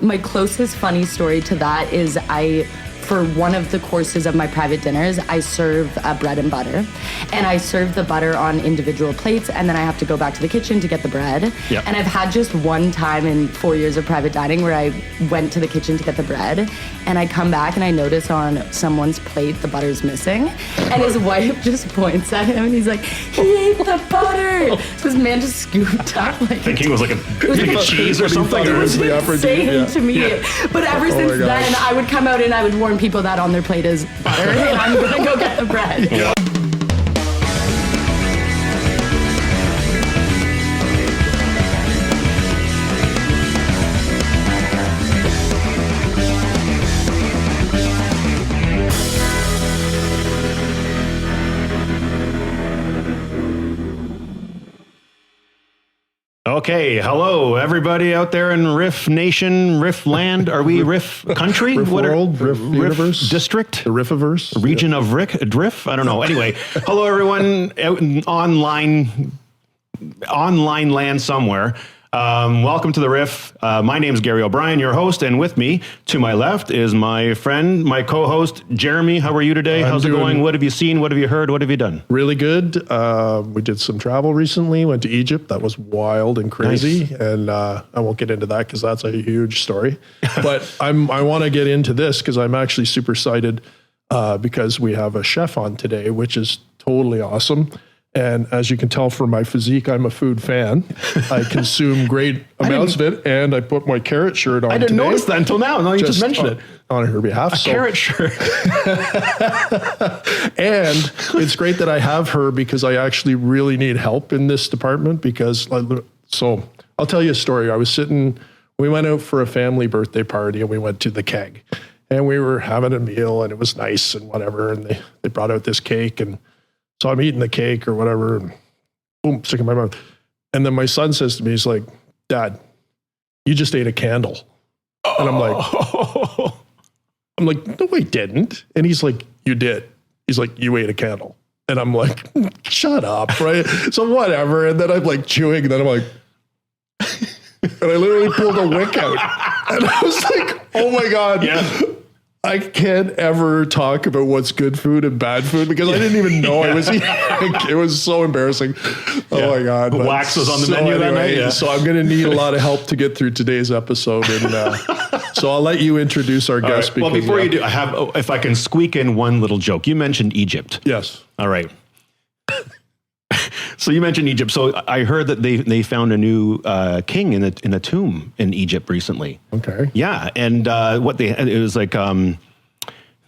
my closest funny story to that is for one of the courses of my private dinners, I serve bread and butter. And I serve the butter on individual plates, and then I have to go back to the kitchen to get the bread. Yep. And I've had just one time in 4 years of private dining where I went to the kitchen to get the bread, and I come back and I notice on someone's plate the butter's missing. And his wife just points at him and he's like, he ate the butter. So this man just scooped up like... Thinking it was like a thing of cheese or something. It was insane to me. Yeah. But ever since then, I would come out and I would warn people that on their plate is butter, and I'm gonna go get the bread. Yeah. Okay, hello everybody out there in Riff Nation, Riff Land. Are we Riff Country? Riff World, Riff Universe, District, the Riffiverse, region of Drift. I don't know. Anyway, hello everyone out in online land somewhere. Welcome to the Riff. My name is Gary O'Brien, your host, and with me to my left is my friend, my co-host, Jeremy. How are you today? How's it going? What have you seen? What have you heard? What have you done? Really good. We did some travel recently, went to Egypt. That was wild and crazy. Nice. And I won't get into that because that's a huge story. But I want to get into this because I'm actually super excited because we have a chef on today, which is totally awesome. And as you can tell from my physique, I'm a food fan. I consume great amounts of it, and I put my carrot shirt on I didn't notice that until now. No, you just mentioned it. On her behalf. Carrot shirt. And it's great that I have her because I actually really need help in this department so I'll tell you a story. We went out for a family birthday party, and we went to the Keg. And we were having a meal, and it was nice and whatever, and they brought out this cake, and so I'm eating the cake or whatever, and boom, stick in my mouth. And then my son says to me, he's like, Dad, you just ate a candle. And I'm like, no, I didn't. And he's like, you did. He's like, you ate a candle. And I'm like, shut up, right? So whatever. And then I'm like chewing, and then I'm like, and I literally pulled a wick out. And I was like, oh my God. Yeah. I can't ever talk about what's good food and bad food because I didn't even know I was eating. It was so embarrassing. Oh my God. Wax was on the menu that night. Yeah. So I'm going to need a lot of help to get through today's episode. And so I'll let you introduce our guest. Right. Well, before you do, if I can squeak in one little joke. You mentioned Egypt. Yes. All right. So you mentioned Egypt. So I heard that they found a new king in a tomb in Egypt recently. Okay. Yeah, and it was like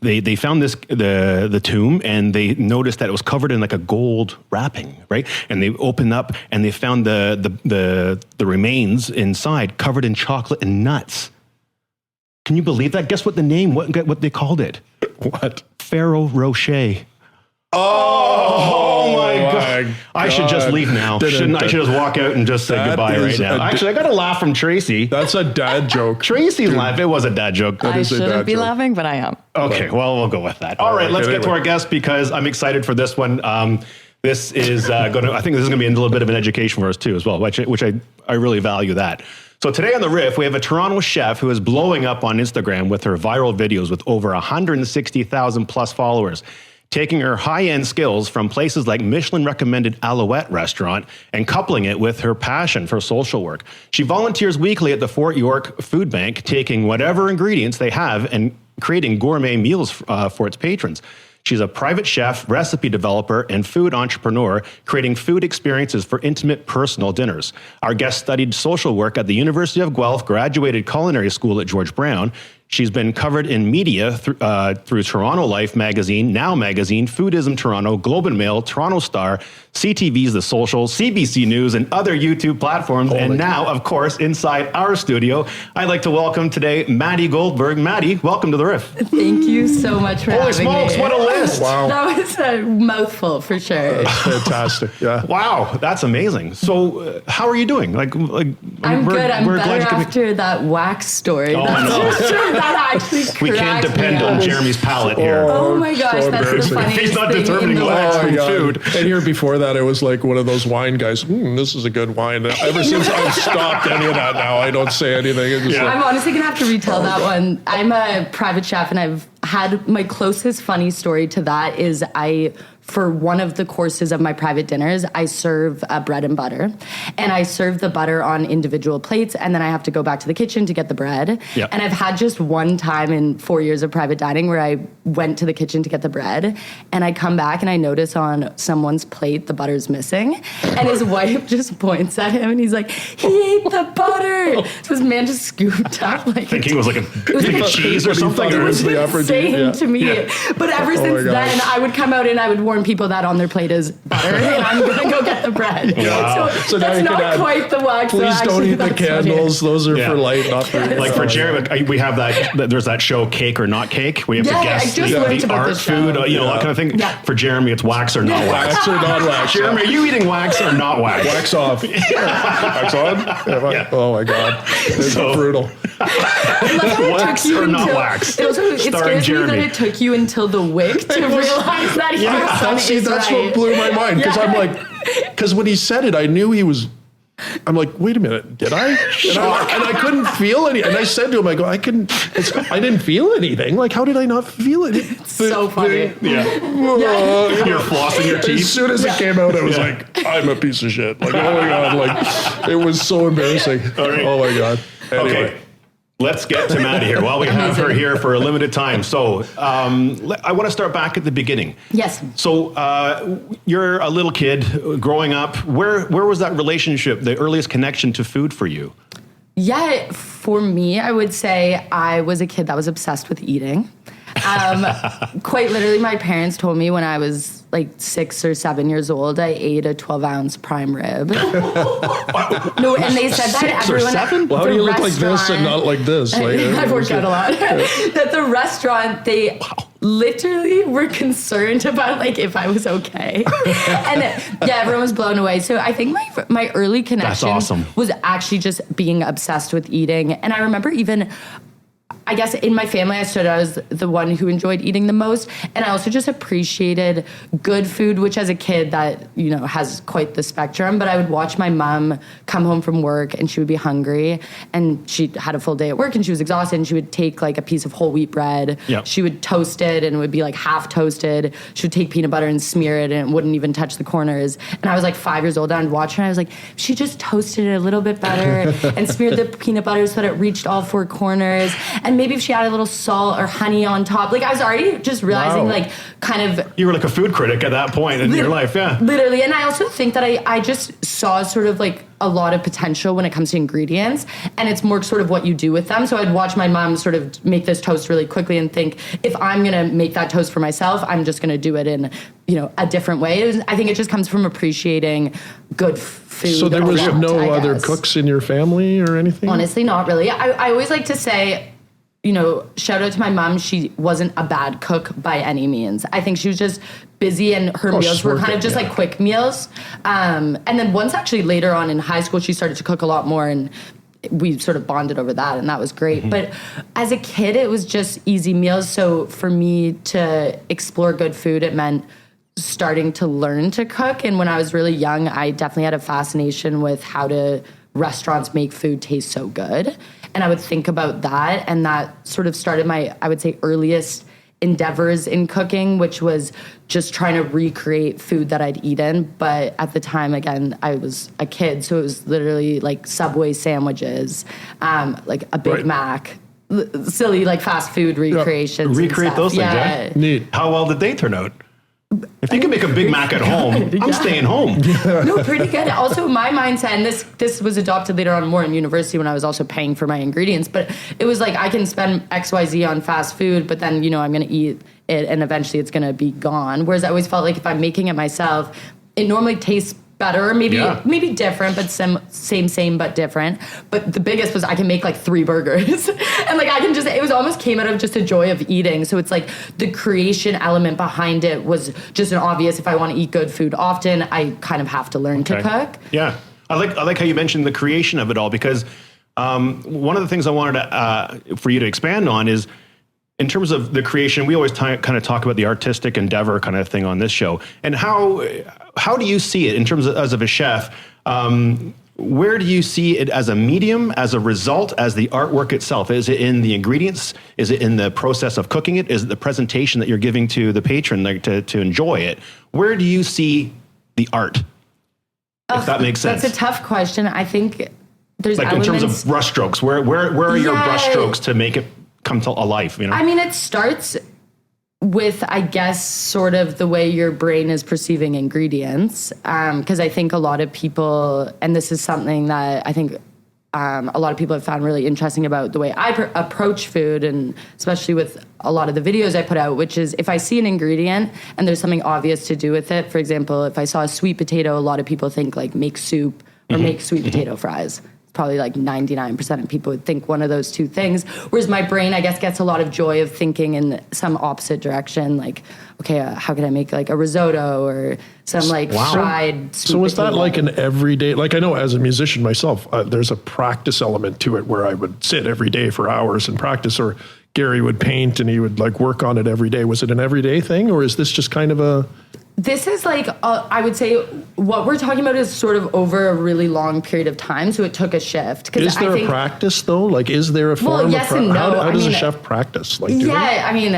they found the tomb, and they noticed that it was covered in like a gold wrapping, right? And they opened up and they found the remains inside covered in chocolate and nuts. Can you believe that? Guess what what they called it? What? Ferrero Rocher. Oh my God. I should just leave now. Shouldn't I? Should just walk out and just say goodbye right now. Actually, I got a laugh from Tracy. That's a dad joke. Tracy's laugh. It was a dad joke. I shouldn't be laughing, but I am. Okay, well, we'll go with that. All right, let's get to our guest because I'm excited for this one. This is I think this is going to be a little bit of an education for us too as well, which I really value that. So today on the Riff, we have a Toronto chef who is blowing up on Instagram with her viral videos with over 160,000 plus followers, taking her high-end skills from places like Michelin-recommended Aloette restaurant and coupling it with her passion for social work. She volunteers weekly at the Fort York Food Bank, taking whatever ingredients they have and creating gourmet meals for its patrons. She's a private chef, recipe developer, and food entrepreneur, creating food experiences for intimate, personal dinners. Our guest studied social work at the University of Guelph, graduated culinary school at George Brown. She's been covered in media through Toronto Life magazine, Now magazine, Foodism Toronto, Globe and Mail, Toronto Star, CTV's The Social, CBC News, and other YouTube platforms. And now, of course, inside our studio, I'd like to welcome today Maddy Goldberg. Maddy, welcome to the Riff. Thank you so much for having me. Holy smokes, what a list. Wow. That was a mouthful for sure. That's fantastic. Yeah. Wow, that's amazing. So how are you doing? I'm good. I'm better after that wax story. Oh, I know. That actually we can't depend on Jeremy's palate here. Oh my gosh, that's the funniest He's not thing determining in the wax world. from food. And here before that, it was like one of those wine guys. This is a good wine. Ever since I've stopped any of that now, I don't say anything. It's just I'm honestly gonna have to retell that one. I'm a private chef, and I've had my closest funny story to that is for one of the courses of my private dinners, I serve bread and butter. And I serve the butter on individual plates, and then I have to go back to the kitchen to get the bread. Yep. And I've had just one time in 4 years of private dining where I went to the kitchen to get the bread, and I come back and I notice on someone's plate the butter's missing. And his wife just points at him, and he's like, he ate the butter. So this man just scooped up like Thinking it was like a thing of cheese or What he something. thought it was the insane to me. But ever since then, I would come out and I would warn people that on their plate is butter, and I'm gonna go get the bread. Wow. So now that's you can not add, quite the wax. please so don't actually, eat the that's candles. funny. Those are for light, not for... Like for Jeremy, we have there's that show, Cake or Not Cake. We have to guess I just learned the about art this show. food, that kind of thing. Yeah. For Jeremy, it's wax or not wax. Wax or not wax? Jeremy, are you eating wax or not wax? Wax off. Wax on? Yeah. Oh my God. It's So- brutal. Wax or not wax? It Starring scares me Jeremy. that it took you until the wick to realize that he was on See, his that's right. what blew my mind. Because Yeah. I'm like, because when he said it, I knew he was... I'm like, wait a minute, did I? And I couldn't feel any. And I said to him, I go, I didn't feel anything. Like, how did I not feel it? So funny. Yeah. You're flossing your As teeth. soon as it came out, I was like, I'm a piece of shit. Like, oh my God. Like, it was so embarrassing. All right. Oh my God. Anyway. Okay. Let's get to Maddy here. Well, we have her here for a limited time. So I want to start back at the beginning. Yes. So you're a little kid growing up. Where was that relationship, the earliest connection to food for you? Yeah, for me, I would say I was a kid that was obsessed with eating. Quite literally, my parents told me when I was like 6 or 7 years old, I ate a 12-ounce prime rib. No, and they said that 6 or everyone 7? Well, how do you look like this and not like this? Like, I've worked out a lot. That the restaurant, they literally were concerned about like if I was okay. And yeah, everyone was blown away. So I think my early connection awesome. was actually just being obsessed with eating. And I remember even, I guess in my family, I stood out as the one who enjoyed eating the most. And I also just appreciated good food, which as a kid that, has quite the spectrum. But I would watch my mom come home from work and she would be hungry and she had a full day at work and she was exhausted and she would take like a piece of whole wheat bread. Yep. She would toast it and it would be like half toasted. She would take peanut butter and smear it and it wouldn't even touch the corners. And I was like 5 years old and I'd watch her and I was like, she just toasted it a little bit better and smeared the peanut butter so that it reached all four corners. And maybe if she added a little salt or honey on top, like I was already just realizing like kind of... You were like a food critic at that point in your life, yeah. Literally. And I also think that I just saw sort of like a lot of potential when it comes to ingredients, and it's more sort of what you do with them. So I'd watch my mom sort of make this toast really quickly and think, if I'm going to make that toast for myself, I'm just going to do it in, a different way. I think it just comes from appreciating good food. So there was around, no I other guess. cooks in your family or anything? Honestly, not really. I always like to say, shout out to my mom. She wasn't a bad cook by any means. I think she was just busy and her meals were kind of just like quick meals. And then once actually later on in high school, she started to cook a lot more and we sort of bonded over that and that was great. Mm-hmm. But as a kid, it was just easy meals. So for me to explore good food, it meant starting to learn to cook. And when I was really young, I definitely had a fascination with how do restaurants make food taste so good. And I would think about that. And that sort of started my, I would say, earliest endeavors in cooking, which was just trying to recreate food that I'd eaten. But at the time, again, I was a kid. So it was literally like Subway sandwiches, like a Big Mac, silly like fast food recreations. Recreate those things, yeah. Neat. How well did they turn out? If you can make a Big Mac at home, I'm staying home. No, pretty good. Also, my mindset, and this was adopted later on more in university when I was also paying for my ingredients, but it was like I can spend XYZ on fast food, but then, I'm going to eat it and eventually it's going to be gone. Whereas I always felt like if I'm making it myself, it normally tastes better, maybe different, but same but different. But the biggest was I can make like 3 burgers and like it was almost came out of just a joy of eating. So it's like the creation element behind it was just an obvious, if I want to eat good food often, I kind of have to learn to cook. Yeah. I like how you mentioned the creation of it all, because One of the things I wanted to, for you to expand on is, in terms of the creation, we always kind of talk about the artistic endeavor kind of thing on this show. And how do you see it in terms of, as of a chef? Where do you see it as a medium, as a result, as the artwork itself? Is it in the ingredients? Is it in the process of cooking it? Is it the presentation that you're giving to the patron, like to enjoy it? Where do you see the art? If that makes sense. That's a tough question. I think there's like elements, in terms of brush strokes. Where are your brush strokes to make it come to life? You know? I mean, it starts with, I guess, sort of the way your brain is perceiving ingredients. Because I think a lot of people, and this is something that I think a lot of people have found really interesting about the way I approach food, and especially with a lot of the videos I put out, which is if I see an ingredient and there's something obvious to do with it. For example, if I saw a sweet potato, a lot of people think like make soup or make sweet potato fries. Probably like 99% of people would think one of those two things. Whereas my brain, I guess, gets a lot of joy of thinking in some opposite direction. Like, okay, how could I make like a risotto or some like fried sweet So is that potato? like an everyday, like I know as a musician myself, there's a practice element to it where I would sit every day for hours and practice, or Gary would paint and he would like work on it every day. Was it an everyday thing, or is this just kind of a... This is like, I would say what we're talking about is sort of over a really long period of time. So it took a shift. Is there a practice though? Like, is there a form yes of and no. How does I mean, a chef practice? Like, I mean,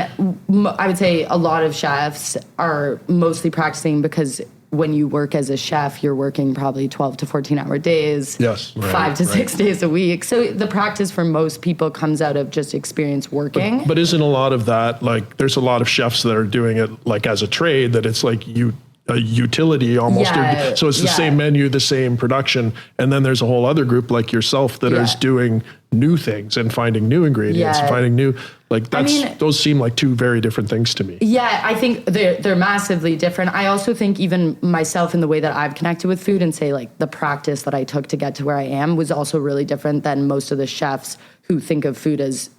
I would say a lot of chefs are mostly practicing because when you work as a chef, you're working probably 12 to 14-hour days. Yes. 5 to 6 days a week. So the practice for most people comes out of just experience working. But isn't a lot of that, like, there's a lot of chefs that are doing it like as a trade, that it's like a utility almost. Yeah, so it's the same menu, the same production. And then there's a whole other group like yourself that is doing new things and finding new ingredients and finding new, like those seem like two very different things to me. Yeah, I think they're massively different. I also think even myself in the way that I've connected with food and say like the practice that I took to get to where I am was also really different than most of the chefs who think of food as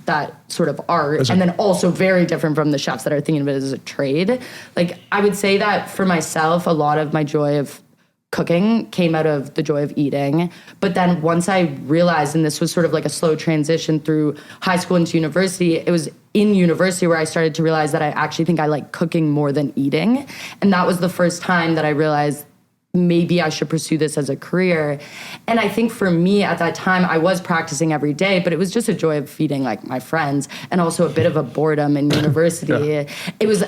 that sort of art, and then also very different from the chefs that are thinking of it as a trade. Like, I would say that for myself, a lot of my joy of cooking came out of the joy of eating. But then once I realized, and this was sort of like a slow transition through high school into university, it was in university where I started to realize that I actually think I like cooking more than eating. And that was the first time that I realized maybe I should pursue this as a career. And I think for me at that time, I was practicing every day, but it was just a joy of feeding like my friends and also a bit of a boredom in university. It was,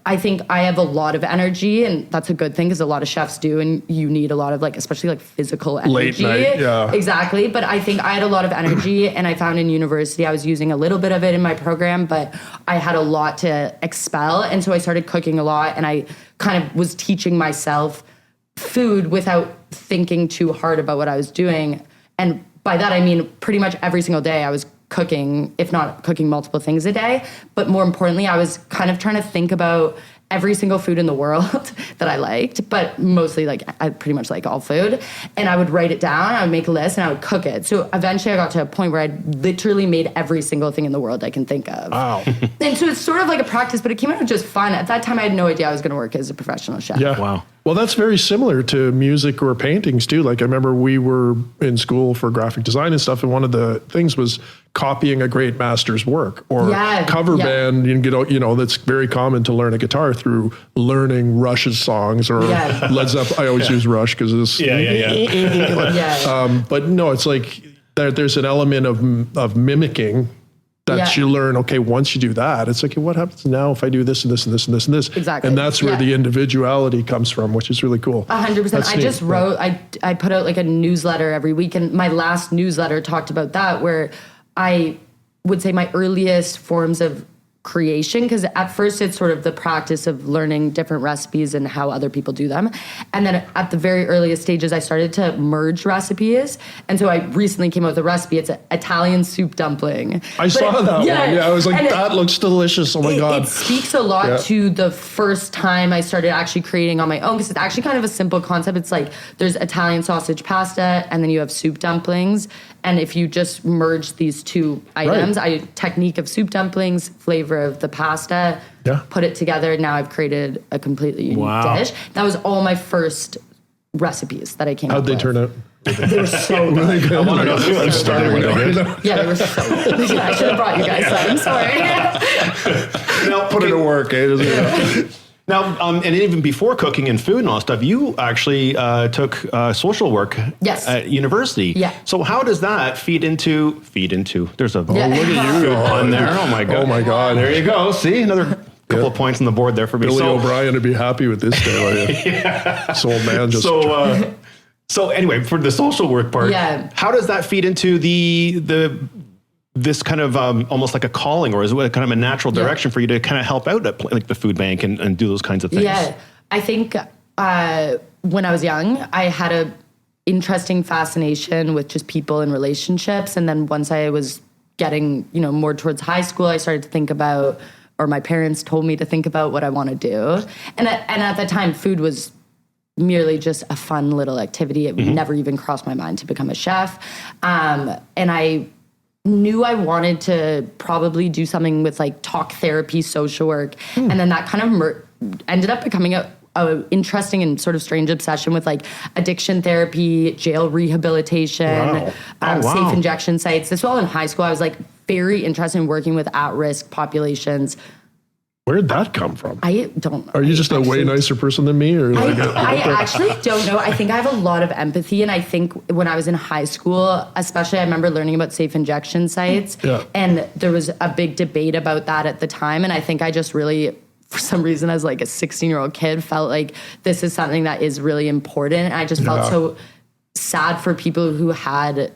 I think I have a lot of energy, and that's a good thing because a lot of chefs do, and you need a lot of like, especially like physical energy. Late night, Exactly. But I think I had a lot of energy, and I found in university I was using a little bit of it in my program, but I had a lot to expel. And so I started cooking a lot, and I kind of was teaching myself food without thinking too hard about what I was doing. And by that, I mean pretty much every single day I was cooking, if not cooking multiple things a day. But more importantly, I was kind of trying to think about every single food in the world that I liked, but mostly like I pretty much like all food. And I would write it down, I would make a list, and I would cook it. So eventually I got to a point where I literally made every single thing in the world I can think of. Wow. And so it's sort of like a practice, but it came out of just fun. At that time, I had no idea I was going to work as a professional chef. Yeah. Wow. Well, that's very similar to music or paintings too. Like I remember we were in school for graphic design and stuff, and one of the things was copying a great master's work or cover band. You know, that's very common to learn a guitar through learning Rush's songs or Led Zeppelin. I always use Rush because it's but no, it's like there's an element of mimicking that you learn. Okay, once you do that, it's like, what happens now if I do this and this and this and this and this? Exactly. And that's where the individuality comes from, which is really cool. 100%. I just wrote, I put out like a newsletter every week, and my last newsletter talked about that, where I would say my earliest forms of creation, because at first it's sort of the practice of learning different recipes and how other people do them. And then at the very earliest stages, I started to merge recipes. And so I recently came up with a recipe. It's an Italian soup dumpling. I saw that one. Yeah, I was like, that looks delicious. Oh my God. It speaks a lot to the first time I started actually creating on my own, because it's actually kind of a simple concept. It's like there's Italian sausage pasta, and then you have soup dumplings. And if you just merge these two items, technique of soup dumplings, flavor of the pasta, put it together. Now I've created a completely unique dish. That was all my first recipes that I came up with. How'd they turn out? They were so good. I want to know too. I'm starting with it. Yeah, they were so good. Yeah, I should have brought you guys some. I'm sorry. Now, Put it to work, eh? Now, and even before cooking and food and all that stuff, you actually took social work at university. Yeah. So how does that feed into? There's a Yeah. look at you on there. Oh my god. Oh my God. There you go. See, another couple of points on the board there for me. Billy O'Brien would be happy with this day. So man, just So anyway, for the social work part, how does that feed into this kind of almost like a calling, or is it kind of a natural direction for you to kind of help out at like the food bank and do those kinds of things? Yeah, I think when I was young, I had a interesting fascination with just people and relationships. And then once I was getting, more towards high school, I started to think about, or my parents told me to think about what I want to do. And at the time, food was merely just a fun little activity. It never even crossed my mind to become a chef. And I knew I wanted to probably do something with like talk therapy, social work. And then that kind of ended up becoming a interesting and sort of strange obsession with like addiction therapy, jail rehabilitation, safe injection sites. This was all in high school. I was like very interested in working with at-risk populations. Where'd that come from? I don't know. Are you just a way nicer person than me? Or like I actually don't know. I think I have a lot of empathy. And I think when I was in high school, especially I remember learning about safe injection sites. Yeah. And there was a big debate about that at the time. And I think I just really, for some reason, as like a 16-year-old kid, felt like this is something that is really important. And I just felt so sad for people who had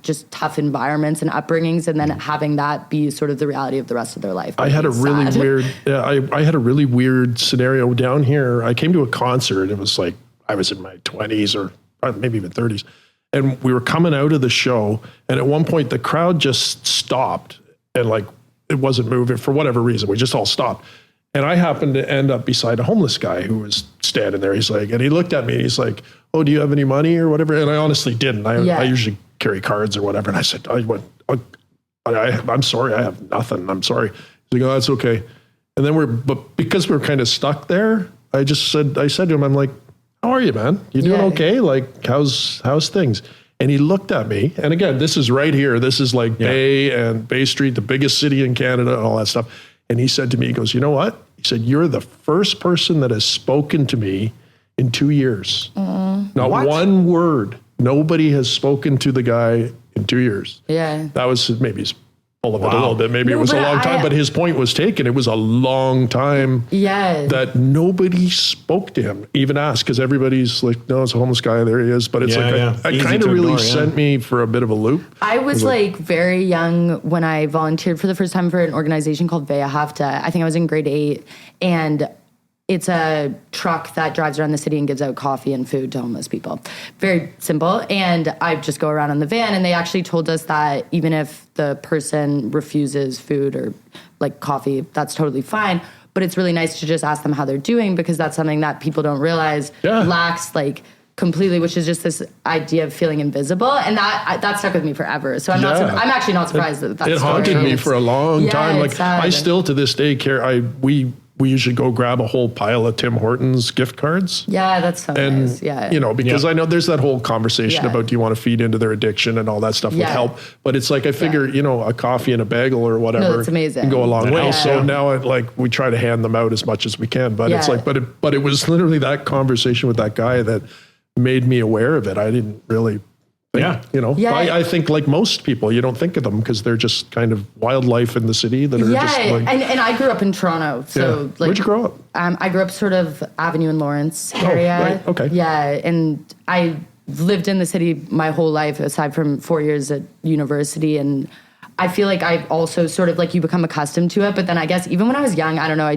just tough environments and upbringings, and then having that be sort of the reality of the rest of their life. I had a really weird, I had a really weird scenario down here. I came to a concert. It was like, I was in my 20s or maybe even 30s. And we were coming out of the show. And at one point the crowd just stopped and like, it wasn't moving for whatever reason. We just all stopped. And I happened to end up beside a homeless guy who was standing there. He's like, and he looked at me and he's like, "Oh, do you have any money or whatever?" And I honestly didn't. I usually carry cards or whatever. And I said, I'm sorry, I have nothing. I'm sorry. He's like, "Oh, that's okay." And then but because we're kind of stuck there, I said to him, I'm like, "How are you, man? You doing okay? Like, how's things?" And he looked at me. And again, this is right here. This is like Bay Street, the biggest city in Canada and all that stuff. And he said to me, he goes, "You know what?" He said, "You're the first person that has spoken to me in 2 years. Not one word. Nobody has spoken to the guy in 2 years." Yeah. That was maybe he's full of it a little bit. Maybe it was a long time, but his point was taken. It was a long time that nobody spoke to him, even asked, because everybody's like, "No, it's a homeless guy. There he is." But it's it kind of really sent me for a bit of a loop. I was like very young when I volunteered for the first time for an organization called Veahafta. I think I was in grade 8, and it's a truck that drives around the city and gives out coffee and food to homeless people. Very simple. And I just go around in the van, and they actually told us that even if the person refuses food or like coffee, that's totally fine. But it's really nice to just ask them how they're doing, because that's something that people don't realize lacks like completely, which is just this idea of feeling invisible. And that stuck with me forever. So I'm actually not surprised that it haunted me for a long time. Like I still to this day care. We usually go grab a whole pile of Tim Hortons gift cards. Yeah, that's so nice. Yeah. Because I know there's that whole conversation about, do you want to feed into their addiction and all that stuff with help. But it's like, I figure, a coffee and a bagel or whatever can go a long way. So now we try to hand them out as much as we can. But it's like, but it was literally that conversation with that guy that made me aware of it. I didn't really I think like most people, you don't think of them because they're just kind of wildlife in the city that are just like... And I grew up in Toronto, so like... Where'd you grow up? I grew up sort of Avenue and Lawrence area. Oh, right, okay. Yeah, and I lived in the city my whole life, aside from 4 years at university, and I feel like I also sort of like you become accustomed to it, but then I guess even when I was young, I don't know, I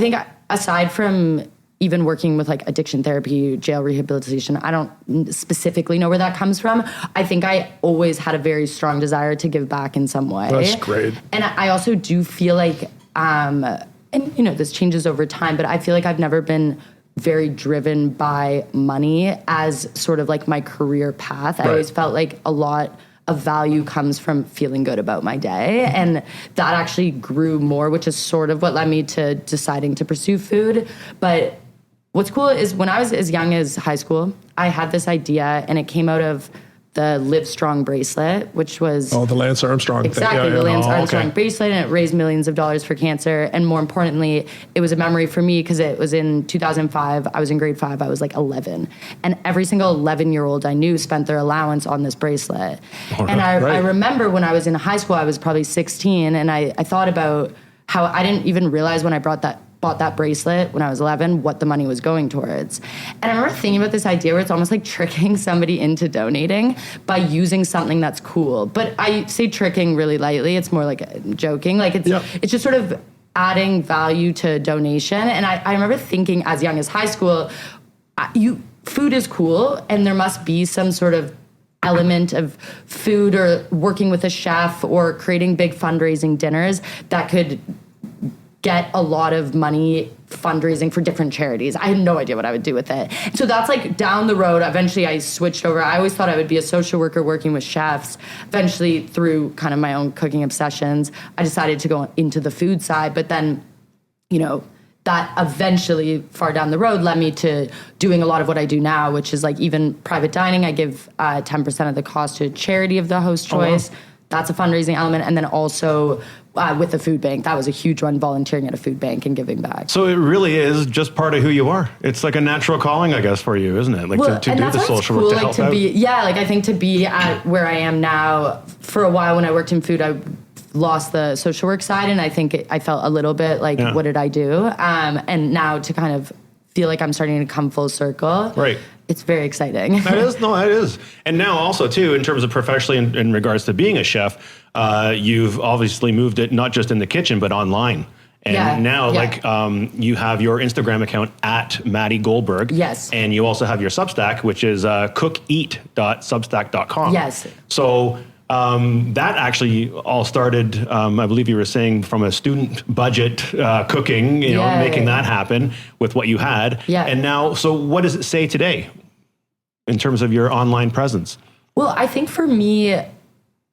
think aside from even working with like addiction therapy, jail rehabilitation, I don't specifically know where that comes from. I think I always had a very strong desire to give back in some way. That's great. And I also do feel like, and this changes over time, but I feel like I've never been very driven by money as sort of like my career path. I always felt like a lot of value comes from feeling good about my day. And that actually grew more, which is sort of what led me to deciding to pursue food. But What's cool is when I was as young as high school, I had this idea, and it came out of the Live Strong bracelet, which was... Oh, the Lance Armstrong thing. Exactly, the Lance Armstrong bracelet, and it raised millions of dollars for cancer. And more importantly, it was a memory for me because it was in 2005. I was in grade 5. I was like 11. And every single 11-year-old I knew spent their allowance on this bracelet. And I remember when I was in high school, I was probably 16, and I thought about how I didn't even realize when I bought that bracelet when I was 11, what the money was going towards. And I remember thinking about this idea where it's almost like tricking somebody into donating by using something that's cool. But I say tricking really lightly. It's more like joking. Like it's just sort of adding value to donation. And I remember thinking as young as high school, food is cool, and there must be some sort of element of food or working with a chef or creating big fundraising dinners that could get a lot of money fundraising for different charities. I had no idea what I would do with it. So that's like down the road. Eventually I switched over. I always thought I would be a social worker working with chefs. Eventually, through kind of my own cooking obsessions, I decided to go into the food side. But then, that eventually far down the road led me to doing a lot of what I do now, which is like even private dining. I give 10% of the cost to a charity of the host choice. Oh, wow. That's a fundraising element. And then also with the food bank, that was a huge one, volunteering at a food bank and giving back. So it really is just part of who you are. It's like a natural calling, I guess, for you, isn't it? Like to do the social work, to help out. I think to be at where I am now, for a while when I worked in food, I lost the social work side, and I think I felt a little bit like, what did I do? And now to kind of feel like I'm starting to come full circle. Right. It's very exciting. That is. And now also, too, in terms of professionally in regards to being a chef, you've obviously moved it not just in the kitchen, but online. And now, you have your Instagram account at Maddy Goldberg. Yes. And you also have your Substack, which is cookeat.substack.com. Yes. So that actually all started, I believe you were saying, from a student budget cooking, making that happen with what you had. Yeah. And now, so what does it say today in terms of your online presence? Well, I think for me,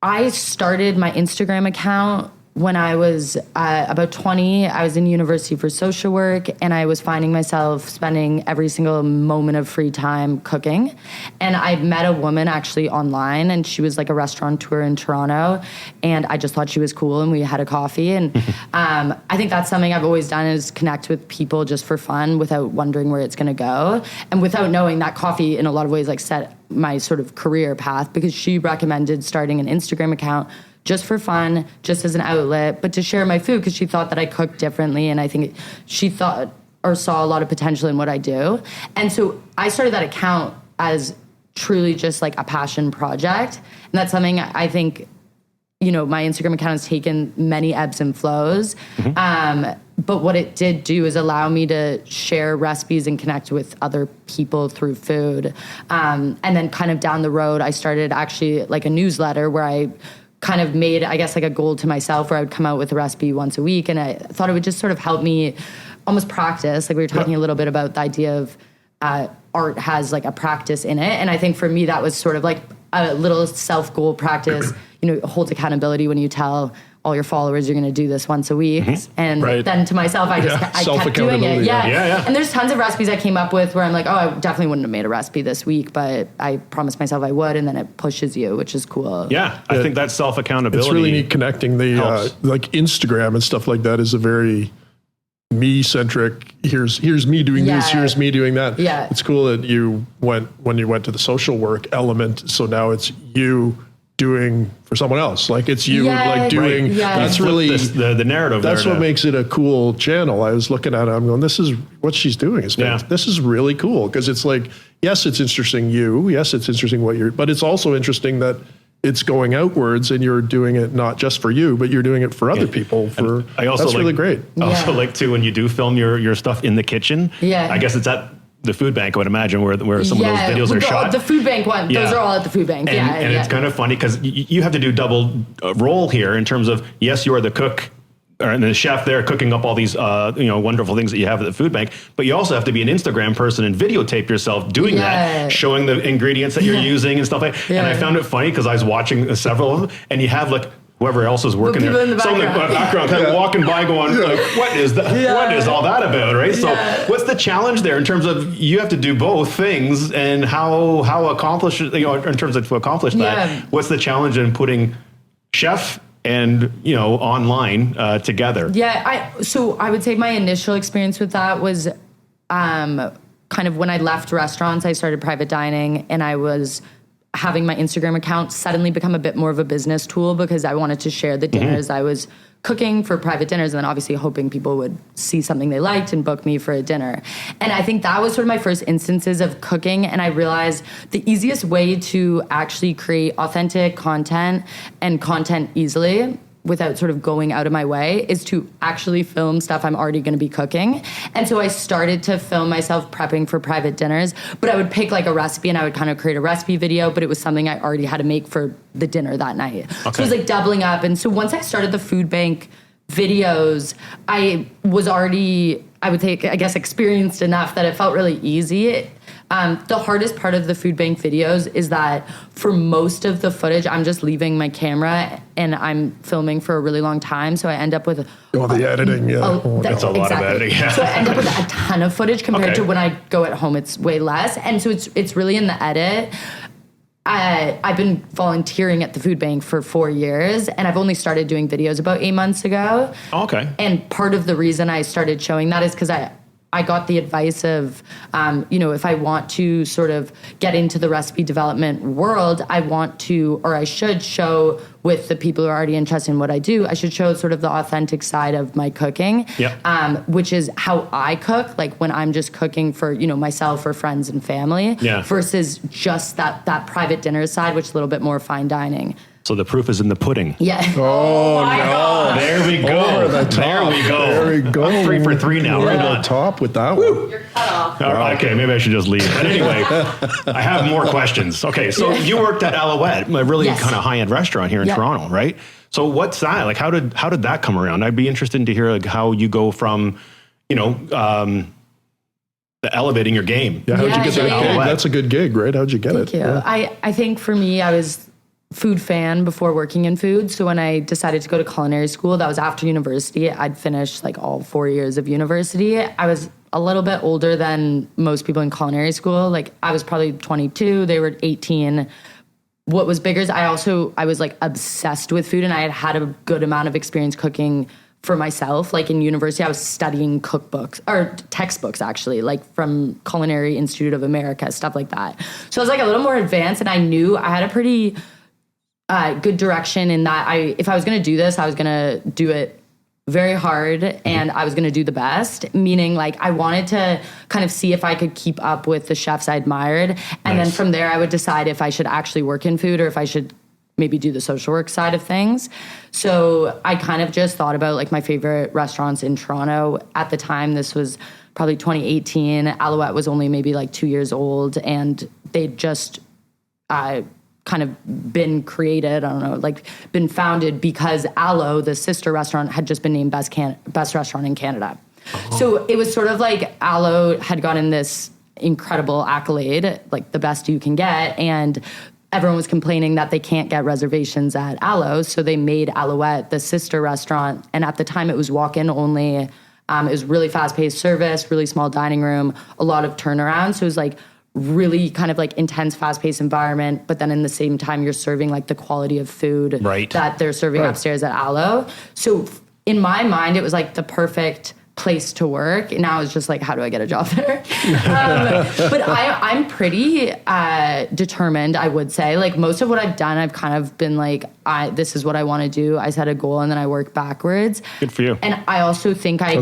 I started my Instagram account when I was about 20. I was in university for social work, and I was finding myself spending every single moment of free time cooking. And I met a woman actually online, and she was like a restaurateur in Toronto, and I just thought she was cool, and we had a coffee. And I think that's something I've always done, is connect with people just for fun without wondering where it's going to go, and without knowing that coffee in a lot of ways like set my sort of career path, because she recommended starting an Instagram account just for fun, just as an outlet, but to share my food, because she thought that I cooked differently, and I think she thought or saw a lot of potential in what I do. And so I started that account as truly just like a passion project. And that's something I think, my Instagram account has taken many ebbs and flows. But what it did do is allow me to share recipes and connect with other people through food. And then kind of down the road, I started actually like a newsletter where I kind of made, I guess, like a goal to myself where I would come out with a recipe once a week. And I thought it would just sort of help me almost practice. Like we were talking a little bit about the idea of art has like a practice in it. And I think for me, that was sort of like a little self-goal practice. It holds accountability when you tell all your followers you're going to do this once a week. And then to myself, I kept doing it. Yeah. And there's tons of recipes I came up with where I'm like, I definitely wouldn't have made a recipe this week, but I promised myself I would, and then it pushes you, which is cool. Yeah, I think that self-accountability. It's really neat connecting the, like Instagram and stuff like that is a very me-centric, here's me doing this, here's me doing that. Yeah. It's cool that when you went to the social work element, so now it's you doing for someone else. Like it's you doing, that's really the narrative. That's what makes it a cool channel. I was looking at it, I'm going, this is what she's doing. This is really cool. Cause it's like, yes, it's interesting yes, it's interesting but it's also interesting that it's going outwards and you're doing it not just for you, but you're doing it for other people. That's really great. I also like too, when you do film your stuff in the kitchen, I guess it's at the food bank, I would imagine, where some of those videos are shot. The food bank one, those are all at the food bank. And it's kind of funny because you have to do double role here in terms of, yes, you are the cook and the chef there cooking up all these wonderful things that you have at the food bank, but you also have to be an Instagram person and videotape yourself doing that, showing the ingredients that you're using and stuff like that. And I found it funny because I was watching several of them, and you have like whoever else is working people there. in the Some in the background kind of walking by going, like, what is that? What is all that about, right? So what's the challenge there in terms of you have to do both things, and how accomplish, in terms of to accomplish that, what's the challenge in putting chef and online together? So I would say my initial experience with that was kind of when I left restaurants. I started private dining, and I was having my Instagram account suddenly become a bit more of a business tool because I wanted to share the dinners I was cooking for private dinners, and then obviously hoping people would see something they liked and book me for a dinner. And I think that was sort of my first instances of cooking, and I realized the easiest way to actually create authentic content and content easily without sort of going out of my way is to actually film stuff I'm already going to be cooking. And so I started to film myself prepping for private dinners, but I would pick like a recipe and I would kind of create a recipe video, but it was something I already had to make for the dinner that night. So it was like doubling up. And so once I started the food bank videos, I was already, I would say, I guess, experienced enough that it felt really easy. The hardest part of the food bank videos is that for most of the footage, I'm just leaving my camera and I'm filming for a really long time. So I end up with the editing. That's a lot of editing. Yeah. So I end up with a ton of footage compared to when I go at home, it's way less. And so it's really in the edit. I've been volunteering at the food bank for 4 years, and I've only started doing videos about 8 months ago. Okay. And part of the reason I started showing that is because I got the advice of, if I want to sort of get into the recipe development world, I should show with the people who are already interested in what I do, I should show sort of the authentic side of my cooking, which is how I cook, like when I'm just cooking for, myself or friends and family, versus just that private dinner side, which is a little bit more fine dining. So the proof is in the pudding. Yeah. Oh, my no. God. There we go. Over the top. There we go. There we go. I'm 3 for 3 now. Right on. Top with that one. You're cut off. All right, okay, maybe I should just leave. But anyway, I have more questions. Okay, so you worked at Aloette, a really kind of high-end restaurant here in Toronto, right? So what's that? Like, how did that come around? I'd be interested to hear like how you go from, the elevating your game. Yeah, how'd you get that gig? That's a good gig, right? How'd you get it? Thank you. Yeah. I think for me, I was food fan before working in food. So when I decided to go to culinary school, that was after university. I'd finished like all 4 years of university. I was a little bit older than most people in culinary school. Like I was probably 22, they were 18. What was bigger is I was like obsessed with food, and I had a good amount of experience cooking for myself. Like in university, I was studying cookbooks or textbooks actually, like from Culinary Institute of America, stuff like that. So I was like a little more advanced, and I knew I had a pretty good direction in that if I was going to do this, I was going to do it very hard, and I was going to do the best, meaning like I wanted to kind of see if I could keep up with the chefs I admired. And then from there, I would decide if I should actually work in food or if I should maybe do the social work side of things. So I kind of just thought about like my favorite restaurants in Toronto at the time. This was probably 2018. Aloette was only maybe like 2 years old, and they'd just kind of been created, been founded because Alo, the sister restaurant, had just been named best restaurant in Canada. Oh. So it was sort of like Alo had gotten this incredible accolade, like the best you can get, and everyone was complaining that they can't get reservations at Alo, so they made Aloette the sister restaurant, and at the time it was walk-in only. It was really fast-paced service, really small dining room, a lot of turnaround, so it was like really kind of like intense, fast-paced environment, but then in the same time, you're serving like the quality of food that they're serving upstairs at Alo. So in my mind, it was like the perfect place to work. And now it's just like, how do I get a job there? But I'm pretty determined, I would say. Like most of what I've done, I've kind of been like, this is what I want to do. I set a goal and then I work backwards. Good for you. And I also think I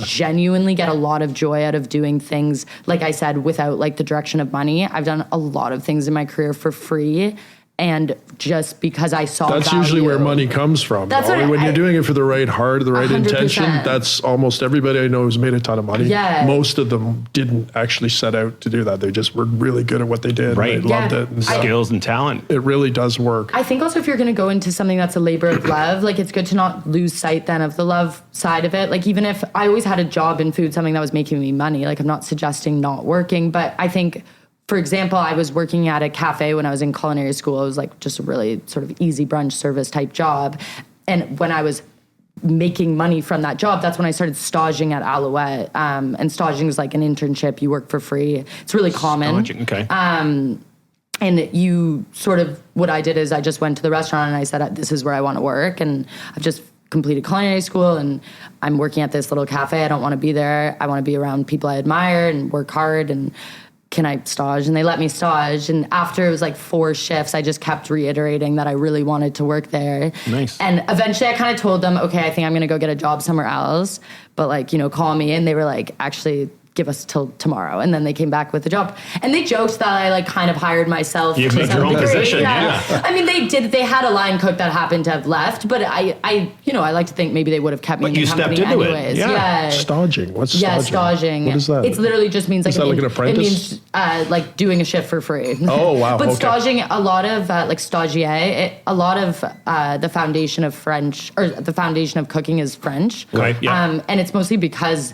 genuinely get a lot of joy out of doing things, like I said, without like the direction of money. I've done a lot of things in my career for free. And just because I saw that's value, usually where money comes from. That's when you're doing it for the right heart, the right 100%. Intention, that's almost everybody I know who's made a ton of money. Yeah. Most of them didn't actually set out to do that. They just were really good at what they did. Right. And they loved it. And skills and talent. It really does work. I think also if you're going to go into something that's a labor of love, like it's good to not lose sight then of the love side of it. Like even if I always had a job in food, something that was making me money, like I'm not suggesting not working, but I think for example, I was working at a cafe when I was in culinary school. It was like just a really sort of easy brunch service type job. And when I was making money from that job, that's when I started staging at Aloette. And staging is like an internship. You work for free. It's really common. Staging, okay. And you sort of, what I did is I just went to the restaurant and I said, this is where I want to work. And I've just completed culinary school and I'm working at this little cafe. I don't want to be there. I want to be around people I admire and work hard, and can I stage? And they let me stage. And after it was like 4 shifts, I just kept reiterating that I really wanted to work there. Nice. And eventually I kind of told them, okay, I think I'm going to go get a job somewhere else. But like, call me. And they were like, actually, give us till tomorrow. And then they came back with the job. And they joked that I like kind of hired myself. You've made your own position, yeah. I mean, they had a line cook that happened to have left, but I like to think maybe they would have kept me in the company anyways. Yeah. Staging. What's staging? Yeah, staging. What is that? It's literally just means like, an apprentice? It means like doing a shift for free. Oh, wow. But okay. staging, a lot of like stagiaire, a lot of the foundation of French, or the foundation of cooking is French. Right, yeah. And it's mostly because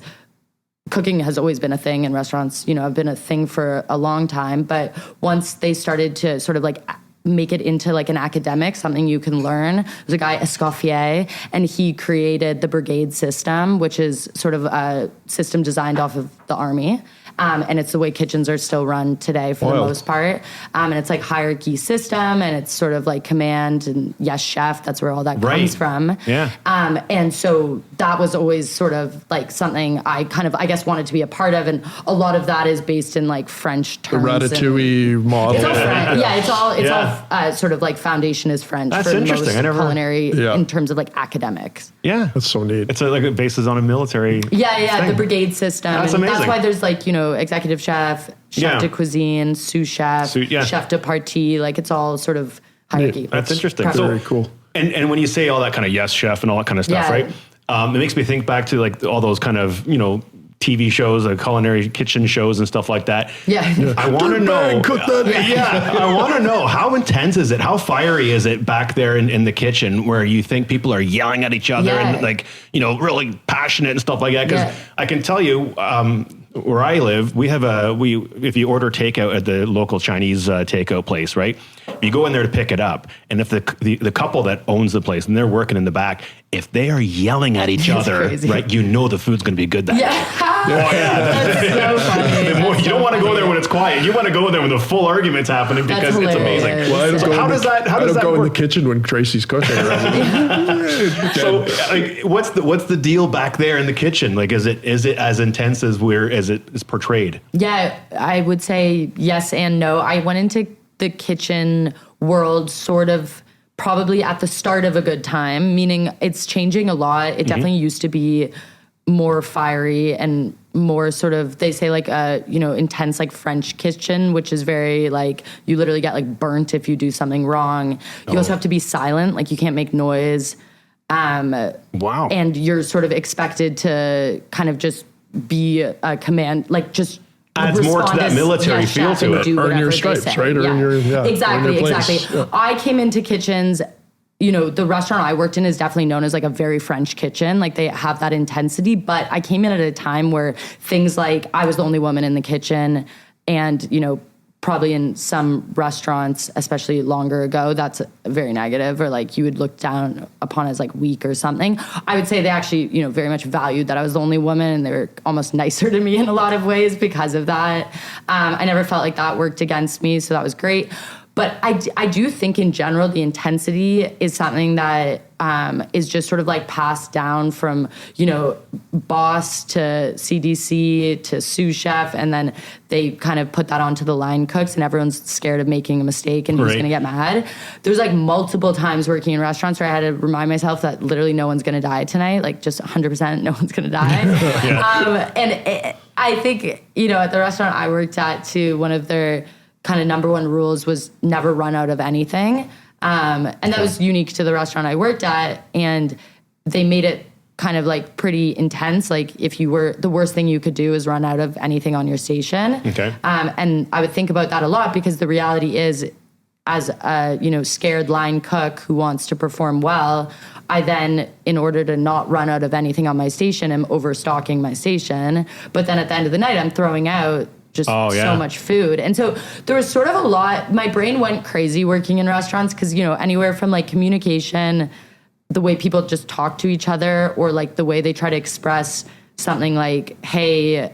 cooking has always been a thing in restaurants, have been a thing for a long time. But once they started to sort of like make it into like an academic, something you can learn, there's a guy, Escoffier, and he created the brigade system, which is sort of a system designed off of the army. And it's the way kitchens are still run today for the most part. And it's like hierarchy system, and it's sort of like command and yes, chef. That's where all that comes from. Yeah. And so that was always sort of like something I kind of, I guess, wanted to be a part of. And a lot of that is based in like French terms. The ratatouille model. It's all French. Yeah, it's all sort of like foundation is French. That's for interesting. Most culinary in terms of like academics. Yeah. That's so neat. It's like it bases on a military thing. The brigade system. That's and amazing. That's why there's like, executive chef, chef de cuisine, sous chef, chef de partie, like it's all sort of hierarchy. That's interesting. Very cool. And when you say all that kind of yes chef and all that kind of stuff, right? It makes me think back to like all those kind of, TV shows, culinary kitchen shows and stuff like that. Yeah. I want to know. Cook that. I want to know, how intense is it? How fiery is it back there in the kitchen where you think people are yelling at each other and like, really passionate and stuff like that? Because I can tell you, where I live, we have if you order takeout at the local Chinese takeout place, right? You go in there to pick it up, and if the couple that owns the place and they're working in the back, if they are yelling at each other, right, the food's going to be good that day. That's so funny. You don't want to go there when it's quiet. You want to go there when the full argument's happening because it's amazing. Well, how does that go work? in the kitchen when Tracy's cooking. So, like, what's the deal back there in the kitchen? Like, is it as intense as it is portrayed? Yeah, I would say yes and no. I went into the kitchen world sort of probably at the start of a good time, meaning it's changing a lot. It definitely used to be more fiery and more sort of, they say like intense like French kitchen, which is very like you literally get like burnt if you do something wrong. You also have to be silent, like you can't make noise. Wow. And you're sort of expected to kind of just be a command, like just adds more to that military feel to it. Earn your stripes, right? Exactly. Yeah. I came into kitchens, the restaurant I worked in is definitely known as like a very French kitchen. Like they have that intensity, but I came in at a time where things like I was the only woman in the kitchen, and, probably in some restaurants, especially longer ago, that's very negative, or like you would look down upon as like weak or something. I would say they actually, very much valued that I was the only woman, and they were almost nicer to me in a lot of ways because of that. I never felt like that worked against me, so that was great. But I do think in general, the intensity is something that is just sort of like passed down from, boss to CDC to sous chef. And then they kind of put that onto the line cooks, and everyone's scared of making a mistake and who's going to get mad. There's like multiple times working in restaurants where I had to remind myself that literally no one's going to die tonight. Like just 100% no one's going to die. I think, at the restaurant I worked at too, one of their kind of number one rules was never run out of anything. And that was unique to the restaurant I worked at. And they made it kind of like pretty intense. Like if you were, the worst thing you could do is run out of anything on your station. Okay. And I would think about that a lot, because the reality is, as a, scared line cook who wants to perform well, I then, in order to not run out of anything on my station, am overstocking my station. But then at the end of the night, I'm throwing out just so much food. And so there was sort of a lot, my brain went crazy working in restaurants because, anywhere from like communication, the way people just talk to each other, or like the way they try to express something like, hey,